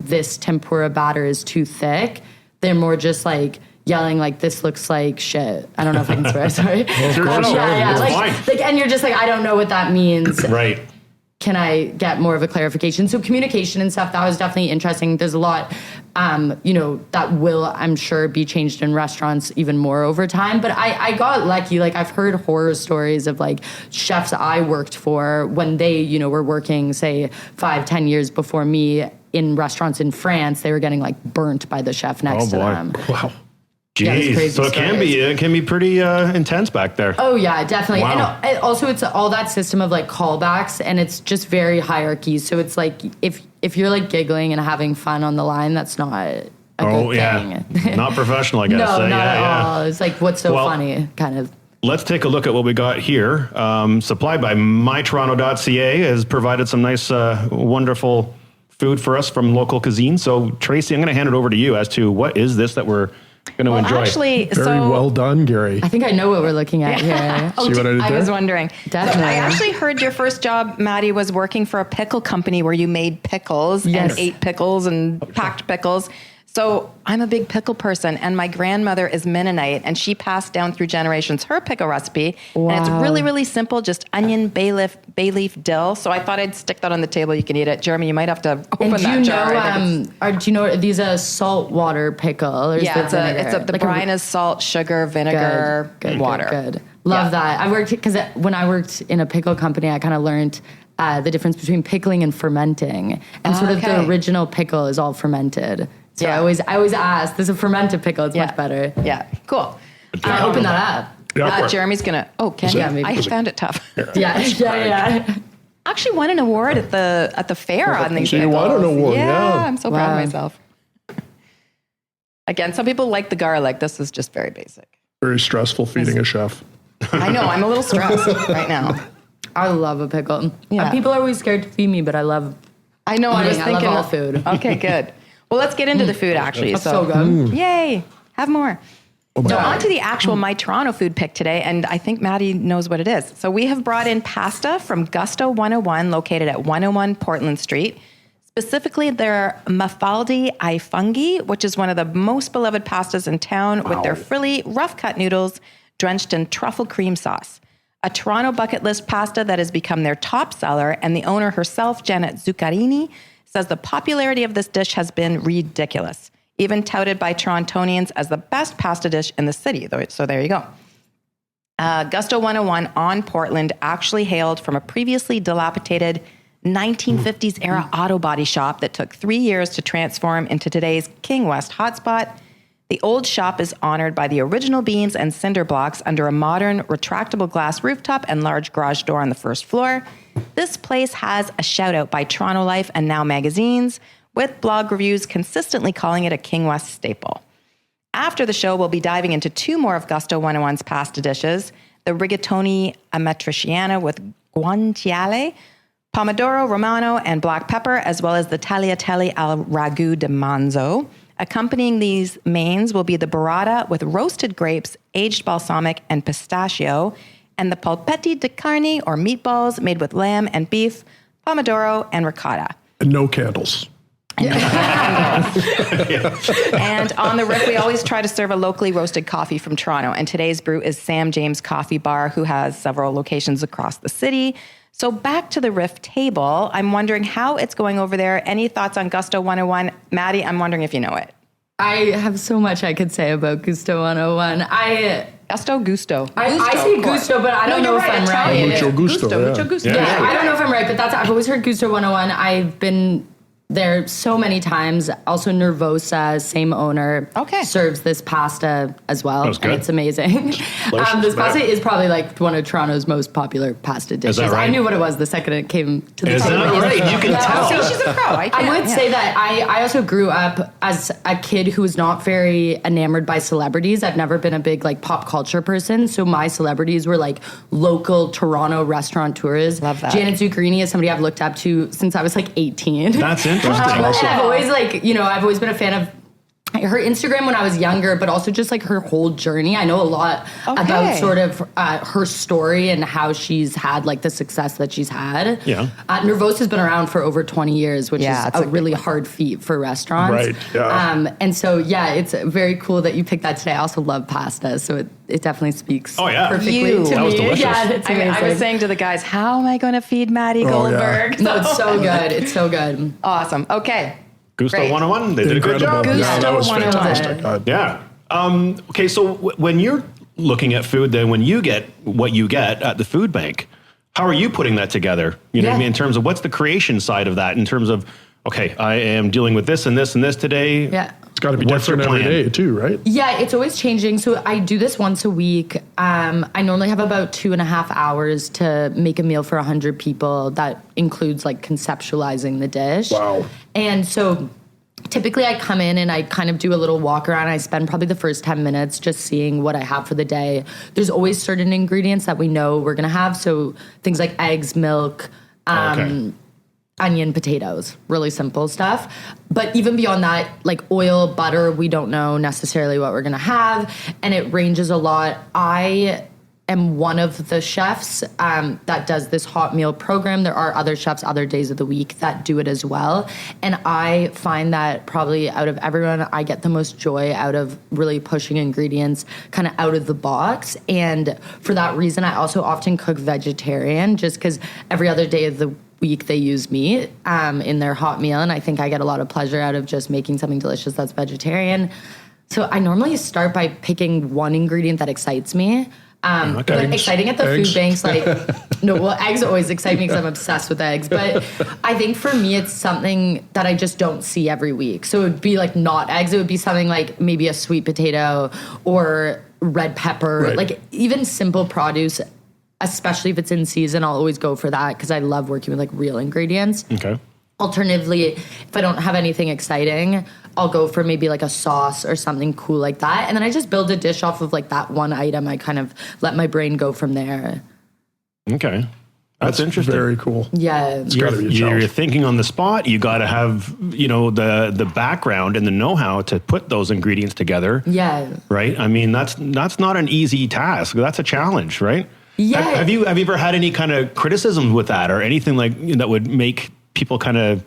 this tempura batter is too thick. They're more just like yelling like, this looks like shit. I don't know if I can swear, sorry. Like, and you're just like, I don't know what that means. Right. Can I get more of a clarification? So communication and stuff, that was definitely interesting. There's a lot, that will, I'm sure, be changed in restaurants even more over time. But I got lucky. Like, I've heard horror stories of, like, chefs I worked for when they, were working, say, 5-10 years before me in restaurants in France. They were getting, like, burnt by the chef next to them. Wow. Jeez, so it can be pretty intense back there. Oh yeah, definitely. Wow. And also it's all that system of like callbacks, and it's just very hierarchy. So it's like if you're like giggling and having fun on the line, that's not a good thing. Not professional, I guess. No, not at all. It's like, what's so funny, kind of. Let's take a look at what we got here. Supplied by mytoronto.ca has provided some nice, wonderful food for us from local cuisine. So Tracy, I'm going to hand it over to you as to what is this that we're going to enjoy. Actually, Very well done, Gary. I think I know what we're looking at here. See what I did there? I was wondering. Definitely. I actually heard your first job, Maddy, was working for a pickle company where you made pickles and ate pickles and packed pickles. So I'm a big pickle person, and my grandmother is Mennonite, and she passed down through generations her pickle recipe. Wow. And it's really, really simple, just onion, bay leaf, dill. So I thought I'd stick that on the table. You can eat it. Jeremy, you might have to open that jar. Do you know, these a saltwater pickle? Or The brine is salt, sugar, vinegar, water. Good. Love that. Because when I worked in a pickle company, I kind of learned the difference between pickling and fermenting. And sort of the original pickle is all fermented. So I always ask, this is a fermented pickle, it's much better. Yeah, cool. Open that up. Jeremy's going to, I found it tough. Yeah. Actually won an award at the fair on these pickles. You won an award, yeah. I'm so proud of myself. Again, some people like the garlic. This is just very basic. Very stressful feeding a chef. I know, I'm a little stressed right now. I love a pickle. Yeah. People are always scared to feed me, but I love I know, I was thinking. I love all food. Okay, good. Well, let's get into the food, actually. That's so good. Yay. Have more. So on to the actual My Toronto food pick today, and I think Maddy knows what it is. So we have brought in pasta from Gusto 101, located at 101 Portland Street. Specifically, their Mafaldi ai funghi, which is one of the most beloved pastas in town, with their frilly, rough-cut noodles drenched in truffle cream sauce. A Toronto bucket list pasta that has become their top seller, and the owner herself, Janet Zuccarini, says the popularity of this dish has been ridiculous, even touted by Torontonians as the best pasta dish in the city. So there you go. Gusto 101 on Portland actually hailed from a previously dilapidated 1950s era auto body shop that took 3 years to transform into today's King West hotspot. The old shop is honored by the original beams and cinder blocks under a modern retractable glass rooftop and large garage door on the first floor. This place has a shout out by Toronto Life and Now magazines, with blog reviews consistently calling it a King West staple. After the show, we'll be diving into 2 more of Gusto 101's pasta dishes, the rigatoni amatriciana with guanciale, pomodoro romano, and black pepper, as well as the tagliatelle al ragu di manzo. Accompanying these mains will be the burrata with roasted grapes, aged balsamic, and pistachio, and the polpetti di carne, or meatballs made with lamb and beef, pomodoro, and ricotta. And no candles. And on the RIFF, we always try to serve a locally roasted coffee from Toronto. And today's brew is Sam James Coffee Bar, who has several locations across the city. So back to the RIFF table. I'm wondering how it's going over there. Any thoughts on Gusto 101? Maddy, I'm wondering if you know it. I have so much I could say about Gusto 101. Gusto. I say Gusto, but I don't know if I'm right. Mucho gusto. Mucho gusto. Yeah, I don't know if I'm right, but I've always heard Gusto 101. I've been there so many times. Also, Nervosa, same owner, serves this pasta as well. And it's amazing. This pasta is probably like one of Toronto's most popular pasta dishes. Is that right? I knew what it was the second it came to the table. Is that right? You can tell. See, she's a pro. I would say that I also grew up as a kid who was not very enamored by celebrities. I've never been a big like pop culture person. So my celebrities were like local Toronto restaurateurs. Love that. Janet Zuccarini is somebody I've looked up to since I was like 18. That's interesting. Interesting. And I've always I've always been a fan of her Instagram when I was younger, but also just like her whole journey. I know a lot about sort of her story and how she's had like the success that she's had. Yeah. Nervos has been around for over 20 years, which is a really hard feat for restaurants. Right. Yeah. And so, it's very cool that you picked that today. I also love pasta, so it definitely speaks perfectly to me. That was delicious. Yeah, it's amazing. I was saying to the guys, how am I going to feed Maddy Goldberg? No, it's so good. It's so good. Awesome. Okay. Gusto Great. 101. They did a good job. Yeah, that was Gusto 101. fantastic. Yeah. Okay, so when you're looking at food, then when you get what you get at the food bank, how are you putting that together? You know what I mean? In terms of what's the creation side of that? In terms of, okay, I am dealing with this and this and this today. Yeah. It's got to be What's your different every plan? day too, right? Yeah, it's always changing. So I do this once a week. I normally have about 2.5 hours to make a meal for 100 people. That includes like conceptualizing the dish. Wow. And so typically I come in and I kind of do a little walk around. I spend probably the first 10 minutes just seeing what I have for the day. There's always certain ingredients that we know we're going to have. So things like eggs, milk, onion, potatoes, really simple stuff. But even beyond that, like oil, butter, we don't know necessarily what we're going to have. And it ranges a lot. I am one of the chefs that does this hot meal program. There are other chefs other days of the week that do it as well. And I find that probably out of everyone, I get the most joy out of really pushing ingredients kind of out of the box. And for that reason, I also often cook vegetarian just because every other day of the week they use meat in their hot meal. And I think I get a lot of pleasure out of just making something delicious that's vegetarian. So I normally start by picking one ingredient that excites me. But exciting at the food banks, eggs always excite me because I'm obsessed with eggs. But I think for me, it's something that I just don't see every week. So it would be like not eggs. It would be something like maybe a sweet potato or red pepper, like even simple produce. Especially if it's in season, I'll always go for that because I love working with like real ingredients. Okay. Alternatively, if I don't have anything exciting, I'll go for maybe like a sauce or something cool like that. And then I just build a dish off of like that one item. I kind of let my brain go from there. Okay. That's interesting. Very cool. Yeah. You're thinking on the spot. You got to have, the background and the know-how to put those ingredients together. Yeah. Right? I mean, that's not an easy task. That's a challenge, right? Yeah. Have you ever had any kind of criticism with that or anything like that would make people kind of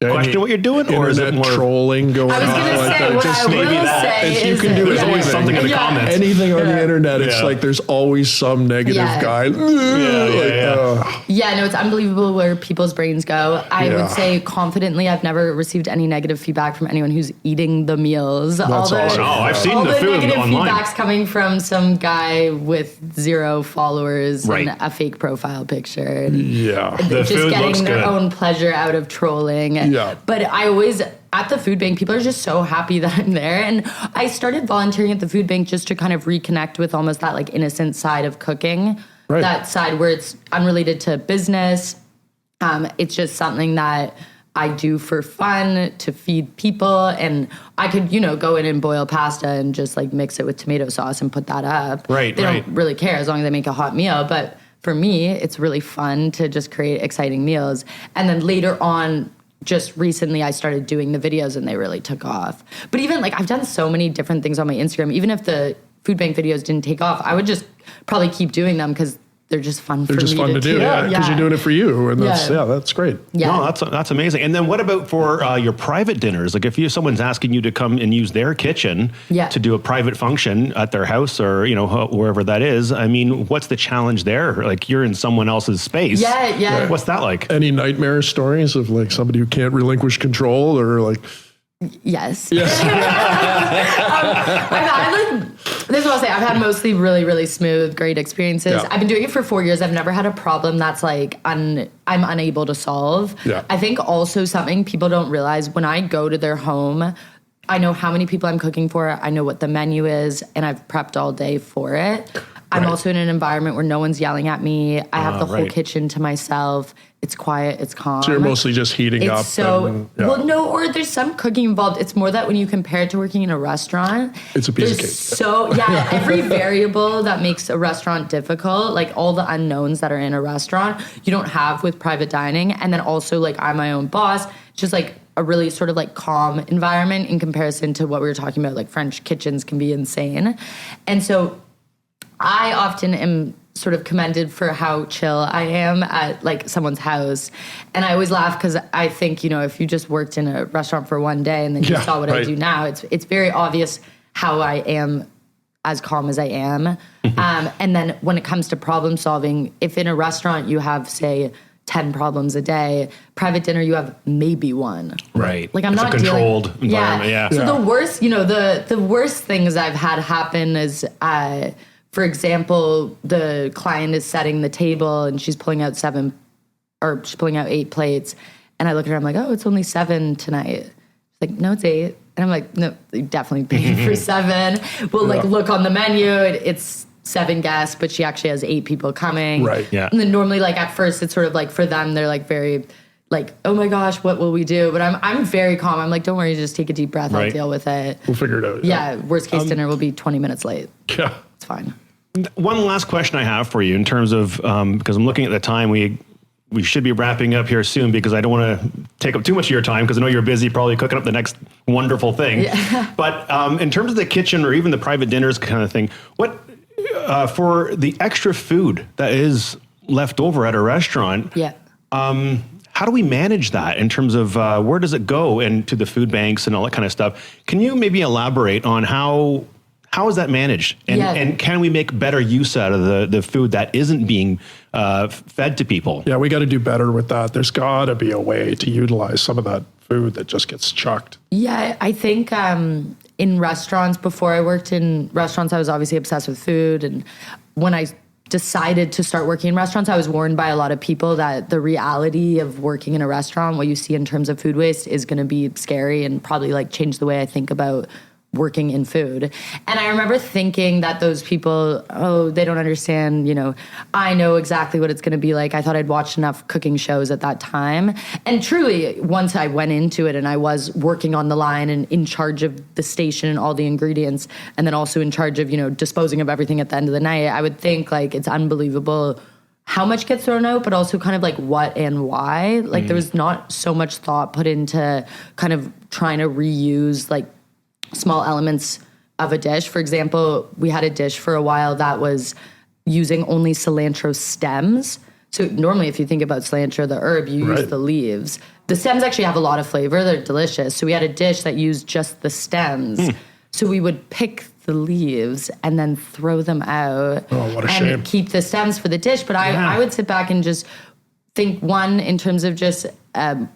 question what you're doing, or is it more trolling going on? I was going to like say, that? what Just I maybe will that. say You is can do there's always anything. something in the comments. Anything on the internet, it's like there's always some negative guy. Yeah, no, it's unbelievable where people's brains go. I would say confidently, I've never received any negative feedback from anyone who's eating the meals. That's awesome. I've seen all the food negative online. feedback's coming from some guy with 0 followers Right. and a fake profile picture. And Yeah. The just food getting looks their good. own pleasure out of trolling. Yeah. But I always, at the food bank, people are just so happy that I'm there. And I started volunteering at the food bank just to kind of reconnect with almost that like innocent side of cooking. Right. That side where it's unrelated to business. It's just something that I do for fun to feed people. And I could, go in and boil pasta and just like mix it with tomato sauce and put that up. Right, They right. don't really care as long as they make a hot meal. But for me, it's really fun to just create exciting meals. And then later on, just recently I started doing the videos and they really took off. But even like I've done so many different things on my Instagram. Even if the food bank videos didn't take off, I would just probably keep doing them because they're just fun for me. They're just fun to do, because you're doing it for you, and that's great. Yeah. No, that's amazing. And then what about for your private dinners? Like if someone's asking you to come and use their kitchen to do a private function at their house or wherever that is, I mean, what's the challenge there? Like you're in someone else's space. Yeah. What's that like? Any nightmare stories of like somebody who can't relinquish control or like? Yes. This is what I'll say. I've had mostly really, really smooth, great experiences. Yeah. I've been doing it for 4 years. I've never had a problem that's like I'm unable to solve. Yeah. I think also something people don't realize when I go to their home, I know how many people I'm cooking for. I know what the menu is, and I've prepped all day for it. I'm also in an environment where no one's yelling at me. I have the whole kitchen to myself. It's quiet. It's calm. So you're mostly just heating up. Well, no, or there's some cooking involved. It's more that when you compare it to working in a restaurant, it's a piece of cake. So every variable that makes a restaurant difficult, like all the unknowns that are in a restaurant, you don't have with private dining. And then also like I'm my own boss. just like a really sort of like calm environment in comparison to what we were talking about. Like French kitchens can be insane. And so I often am sort of commended for how chill I am at like someone's house. And I always laugh because I think, if you just worked in a restaurant for one day and then you saw what I do now, it's very obvious how I am as calm as I am. And then when it comes to problem solving, if in a restaurant you have, say, 10 problems a day, private dinner, you have maybe one. Right. Like I'm it's not a controlled environment. Yeah. So the worst, the worst things I've had happen is, for example, the client is setting the table and she's pulling out 8 plates. And I look at her, I'm like, oh, it's only 7 tonight. She's like, no, it's 8. And I'm like, no, you definitely paid for 7. We'll like look on the menu. It's 7 guests, but she actually has 8 people coming. Right. Yeah. And then normally, like at first, it's sort of like for them, they're like very like, oh my gosh, what will we do? But I'm very calm. I'm like, don't worry, just take a deep breath. I'll deal with it. We'll figure it out. Yeah. Worst case dinner will be 20 minutes late. Yeah. It's fine. One last question I have for you in terms of, because I'm looking at the time, we should be wrapping up here soon because I don't want to take up too much of your time because I know you're busy probably cooking up the next wonderful thing. Yeah. But in terms of the kitchen or even the private dinners kind of thing, what for the extra food that is left over at a restaurant, how do we manage that in terms of where does it go into the food banks and all that kind of stuff? Can you maybe elaborate on how is that managed? And can we make better use out of the food that isn't being fed to people? Yeah, we got to do better with that. There's got to be a way to utilize some of that food that just gets chucked. Yeah, I think in restaurants, before I worked in restaurants, I was obviously obsessed with food. And when I decided to start working in restaurants, I was warned by a lot of people that the reality of working in a restaurant, what you see in terms of food waste, is going to be scary and probably like change the way I think about working in food. And I remember thinking that those people, they don't understand, I know exactly what it's going to be like. I thought I'd watched enough cooking shows at that time. And truly, once I went into it and I was working on the line and in charge of the station and all the ingredients, and then also in charge of, disposing of everything at the end of the night, I would think like it's unbelievable how much gets thrown out, but also kind of like what and why. Like there was not so much thought put into kind of trying to reuse like small elements of a dish. For example, we had a dish for a while that was using only cilantro stems. So normally if you think about cilantro, the herb, you use the leaves. The stems actually have a lot of flavor. They're delicious. So we had a dish that used just the stems. So we would pick the leaves and then throw them out. Oh, what a shame. And keep the stems for the dish. But I would sit back and just think, one, in terms of just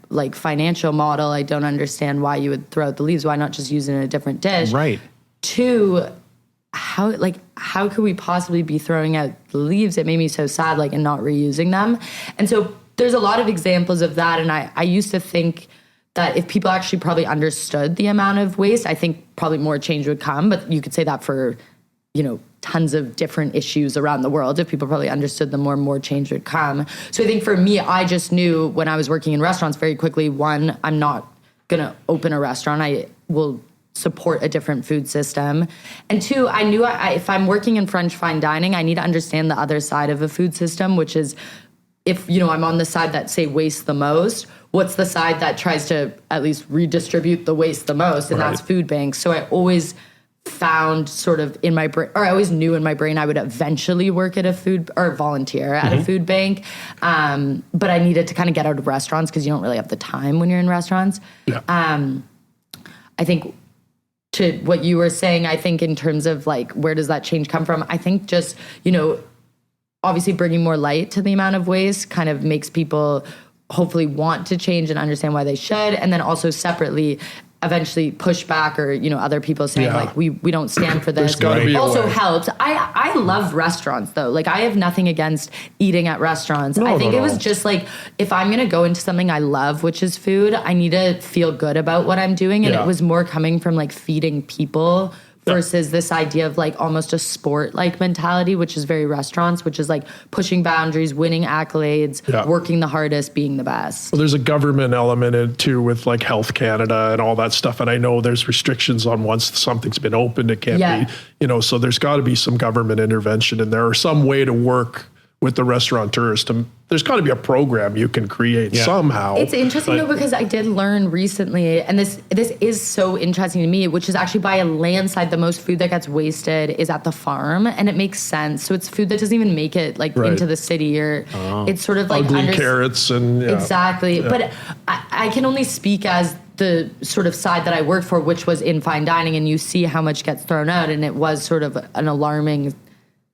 like financial model, I don't understand why you would throw out the leaves. Why not just use it in a different dish? Right. 2, how could we possibly be throwing out the leaves? It made me so sad, like, and not reusing them. And so there's a lot of examples of that. And I used to think that if people actually probably understood the amount of waste, I think probably more change would come. But you could say that for, tons of different issues around the world. If people probably understood them more change would come. So I think for me, I just knew when I was working in restaurants very quickly, 1, I'm not going to open a restaurant. I will support a different food system. And 2, I knew if I'm working in French fine dining, I need to understand the other side of a food system, which is if, I'm on the side that, say, wastes the most, what's the side that tries to at least redistribute the waste the most? And that's food banks. So I always found sort of in my brain, or I always knew in my brain I would eventually work at a food or volunteer at a food bank. But I needed to kind of get out of restaurants because you don't really have the time when you're in restaurants. Yeah. I think to what you were saying, I think in terms of like, where does that change come from? I think just, obviously bringing more light to the amount of waste kind of makes people hopefully want to change and understand why they should. And then also separately, eventually push back or, other people saying like, we don't stand for this. Also helps. I love restaurants though. Like I have nothing against eating at restaurants. I think it was just like, if I'm going to go into something I love, which is food, I need to feel good about what I'm doing. And it was more coming from like feeding people versus this idea of like almost a sport like mentality, which is very restaurants, which is like pushing boundaries, winning accolades, working the hardest, being the best. Well, there's a government element in too with like Health Canada and all that stuff. And I know there's restrictions on once something's been opened, it can't be, so there's got to be some government intervention in there or some way to work with the restaurateurs. There's got to be a program you can create somehow. It's interesting though, because I did learn recently, and this is so interesting to me, which is actually by a landslide, the most food that gets wasted is at the farm, and it makes sense. So it's food that doesn't even make it like into the city, or it's sort of like ugly carrots and exactly. Yeah. But I can only speak as the sort of side that I work for, which was in fine dining, and you see how much gets thrown out, and it was sort of an alarming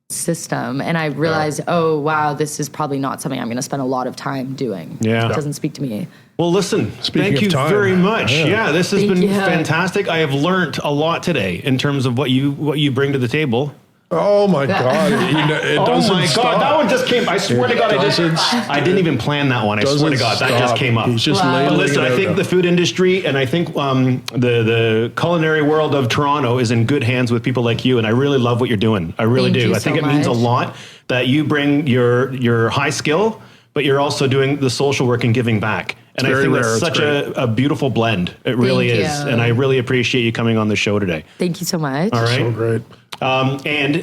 system. And I realized, oh wow, this is probably not something I'm going to spend a lot of time doing. Yeah, it doesn't speak to me. Well, listen, thank you very much. Yeah, this has been fantastic. I have learned a lot today in terms of what you bring to the table. Oh my God! It doesn't stop. That one just came. I swear to God, I didn't even plan that one. I swear to God, that just came up. He's just But listen, I think the food industry and I think the culinary world of Toronto is in good hands with people like you, and I really love what you're doing. I really do. I think it means a lot that you bring your high skill, but you're also doing the social work and giving back. And I think that's such a beautiful blend. It really is. And I really appreciate you coming on the show today. Thank you so much. All right. So great. And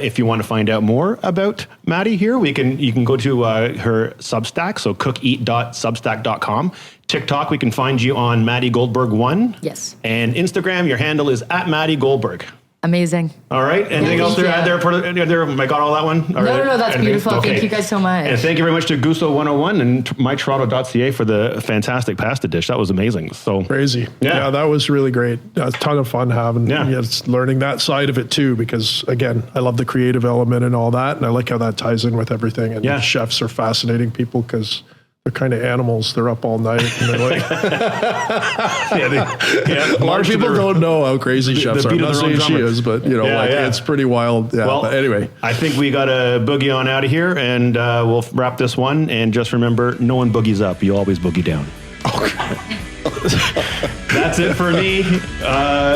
if you want to find out more about Maddy here, you can go to her Substack, so cookeat.substack.com. TikTok, we can find you on Maddy Goldberg 1. Yes. And Instagram, your handle is @Maddy Goldberg. Amazing. All right. Anything else to add there? I got all that one? No, that's beautiful. Okay. Thank you guys so much. And thank you very much to Gusto 101 and mytoronto.ca for the fantastic pasta dish. That was amazing. So crazy. Yeah, that was really great. A ton of fun having learning that side of it too, because again, I love the creative element and all that. And I like how that ties in with everything. And chefs are fascinating people because they're kind of animals. They're up all night. And they're like, a lot of people don't know how crazy chefs are. I'm not saying she is, but it's pretty wild. Yeah. Well, but anyway, I think we got to boogie on out of here, and we'll wrap this one. And just remember, no one boogies up. You always boogie down. That's it for me.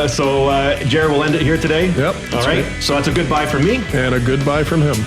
So Jared will end it here today. Yep. All right. So that's a goodbye from me. And a goodbye from him.